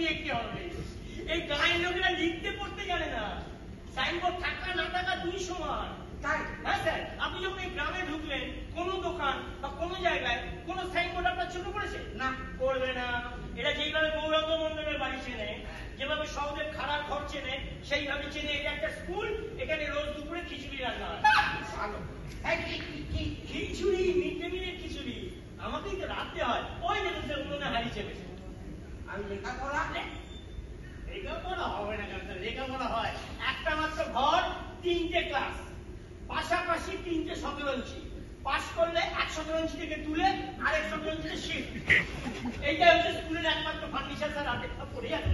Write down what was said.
দেখতে হবে। এই গাঁয়ের লোকেরা লিখতে পড়তে জানে না। সাইনবোর্ড থাকা না থাকা দুই সমান। তাই? হ্যাঁ স্যার, আপনি যখন এই গ্রামে ঢুকলেন, কোনো দোকান বা কোনো জায়গায় কোনো সাইনবোর্ড আপনার চোখে পড়েছে? না। পড়বে না। এটা যেইভাবে গৌরাঙ্গ মন্ডলের বাড়ি চেনে, যেভাবে সহদেব খাড়ার ঘর চেনে, সেইভাবে চেনে এটা একটা স্কুল, এখানে রোজ দুপুরে খিচুড়ি রান্না হয়। ভালো। খিচুড়ি, মিড ডে মিলের খিচুড়ি আমাকেই তো রাখতে হয়। ওই দেখুন উনুনে হাড়ি চেপেছে। আমি লেখাপড়া লেখাপড়া হবে না কেন? লেখাপড়া হয়। একটা মাত্র ঘর, 3টে ক্লাস, পাশাপাশি 3টে 17 ইঞ্চি। পাস করলে 117 ইঞ্চি থেকে তুলে আরেক 17 ইঞ্চিতে শিফট। এইটা হচ্ছে স্কুলের একমাত্র ফার্নিচার। স্যার রাতে পড়ে আছে।